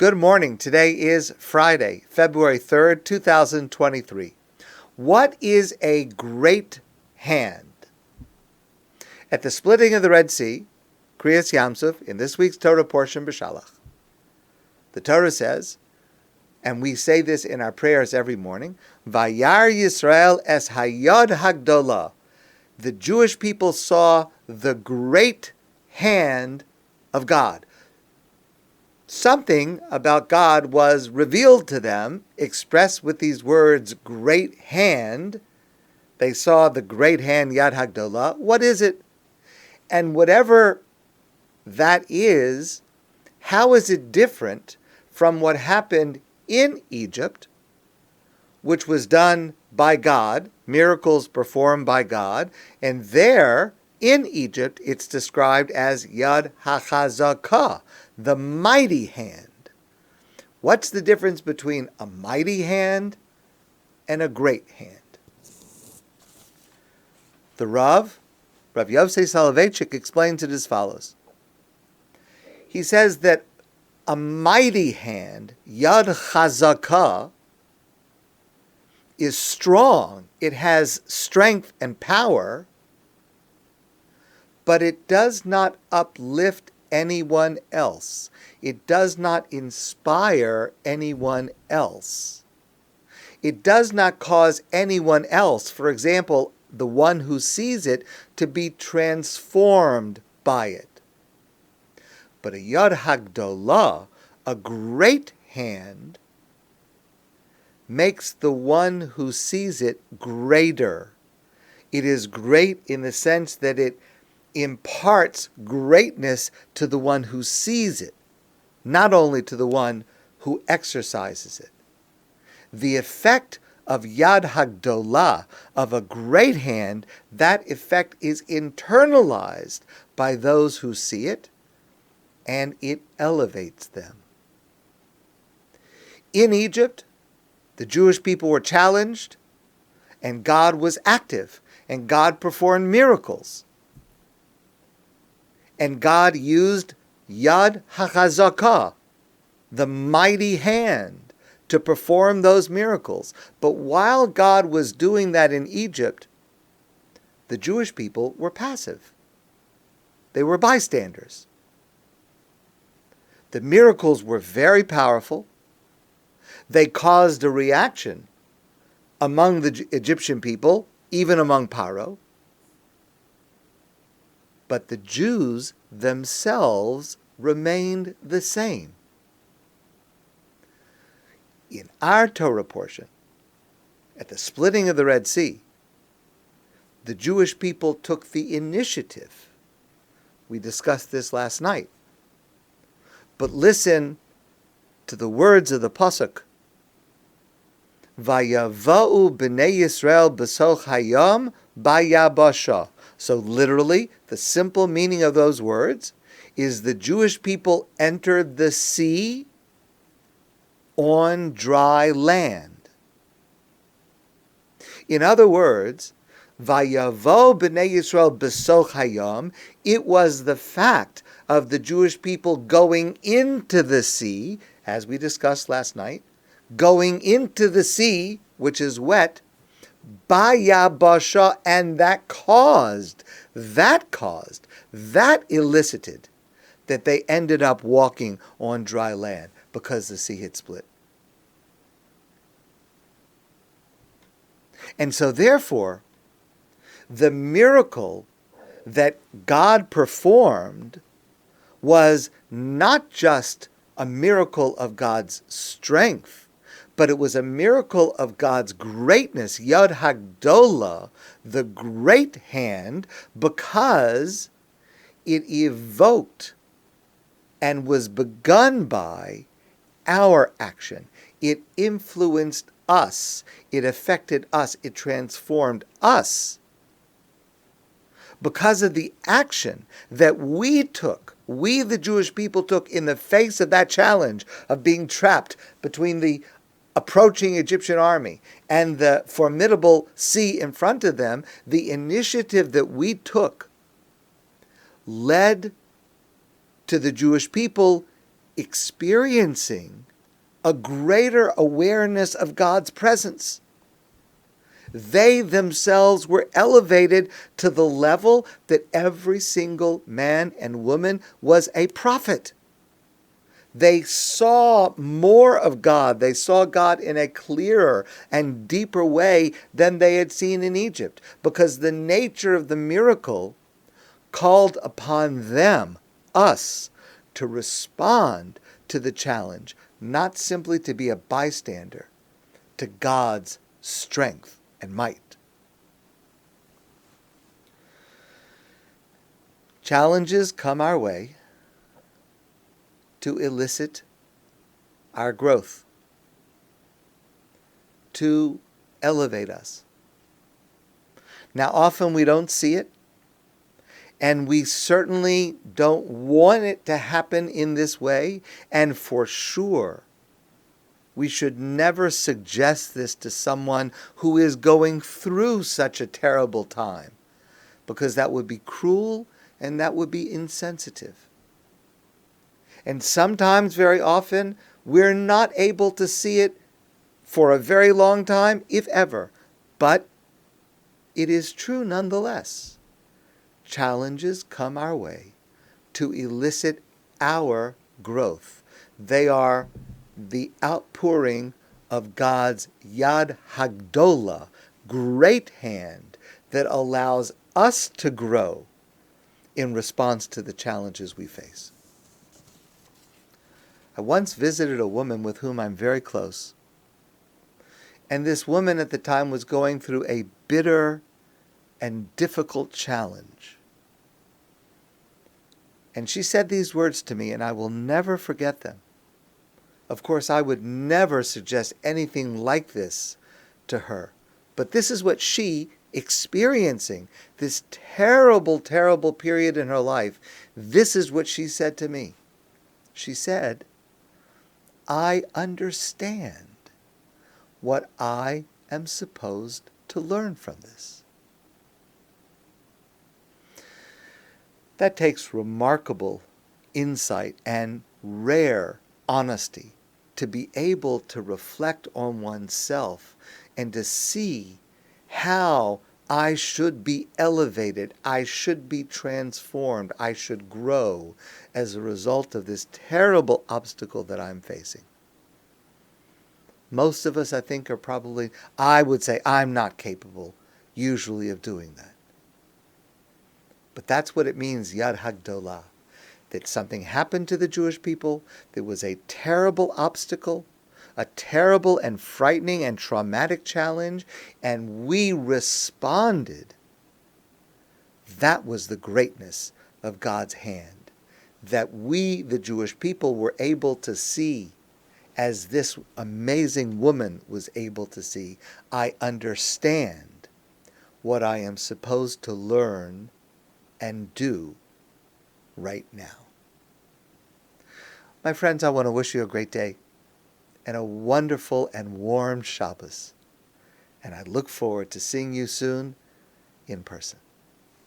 Good morning. Today is Friday, February 3rd, 2023. What is a great hand? At the splitting of the Red Sea, Kriyas Yamsuf, in this week's Torah portion, B'Shalach, the Torah says, and we say this in our prayers every morning, Vayar Yisrael es hayod hagdolah. The Jewish people saw the great hand of God. Something about God was revealed to them, expressed with these words, great hand. They saw the great hand, Yad Hagdolah. What is it? And whatever that is, how is it different from what happened in Egypt, which was done by God, miracles performed by God, and there, in Egypt, it's described as Yad HaChazakah, the mighty hand. What's the difference between a mighty hand and a great hand? The Rabbi Yosef Soloveitchik explains it as follows. He says that a mighty hand, Yad Chazakah, is strong. It has strength and power, but it does not uplift anyone else. It does not inspire anyone else. It does not cause anyone else, for example, the one who sees it, to be transformed by it. But a Yad Hagdolah, a great hand, makes the one who sees it greater. It is great in the sense that it imparts greatness to the one who sees it, not only to the one who exercises it. The effect of Yad Hagdolah, of a great hand, that effect is internalized by those who see it, and it elevates them. In Egypt, the Jewish people were challenged, and God was active, and God performed miracles. And God used Yad HaChazakah, the mighty hand, to perform those miracles. But while God was doing that in Egypt, the Jewish people were passive. They were bystanders. The miracles were very powerful. They caused a reaction among the Egyptian people, even among Paro. But the Jews themselves remained the same. In our Torah portion, at the splitting of the Red Sea, the Jewish people took the initiative. We discussed this last night. But listen to the words of the Pasuk. Vayava'u b'nei Yisrael b'soch hayom bayabasha. So literally, the simple meaning of those words is the Jewish people entered the sea on dry land. In other words, Vayavo b'nei Yisrael b'soch hayom, it was the fact of the Jewish people going into the sea, as we discussed last night, going into the sea, which is wet, Bayabasha, and that elicited that they ended up walking on dry land because the sea had split. And so therefore, the miracle that God performed was not just a miracle of God's strength, but it was a miracle of God's greatness, Yad Hagdolah, the great hand, because it evoked and was begun by our action. It influenced us. It affected us. It transformed us. Because of the action that we took, we the Jewish people took in the face of that challenge of being trapped between the approaching Egyptian army and the formidable sea in front of them, the initiative that we took led to the Jewish people experiencing a greater awareness of God's presence. They themselves were elevated to the level that every single man and woman was a prophet. They saw more of God. They saw God in a clearer and deeper way than they had seen in Egypt, because the nature of the miracle called upon them, us, to respond to the challenge, not simply to be a bystander to God's strength and might. Challenges come our way to elicit our growth, to elevate us. Now, often we don't see it, and we certainly don't want it to happen in this way, and for sure, we should never suggest this to someone who is going through such a terrible time, because that would be cruel and that would be insensitive. And sometimes, very often, we're not able to see it for a very long time, if ever. But it is true nonetheless. Challenges come our way to elicit our growth. They are the outpouring of God's Yad Hagdola, great hand, that allows us to grow in response to the challenges we face. I once visited a woman with whom I'm very close. And this woman at the time was going through a bitter and difficult challenge. And she said these words to me, and I will never forget them. Of course, I would never suggest anything like this to her. But this is what she, experiencing this terrible, terrible period in her life, this is what she said to me. She said, I understand what I am supposed to learn from this. That takes remarkable insight and rare honesty to be able to reflect on oneself and to see how I should be elevated, I should be transformed, I should grow as a result of this terrible obstacle that I'm facing. Most of us, I think, are probably, I would say, I'm not capable usually of doing that. But that's what it means, Yad Hagdolah, that something happened to the Jewish people. There was a terrible obstacle, a terrible and frightening and traumatic challenge, and we responded. That was the greatness of God's hand, that we, the Jewish people, were able to see, as this amazing woman was able to see. I understand what I am supposed to learn and do right now. My friends, I want to wish you a great day and a wonderful and warm Shabbos. And I look forward to seeing you soon in person.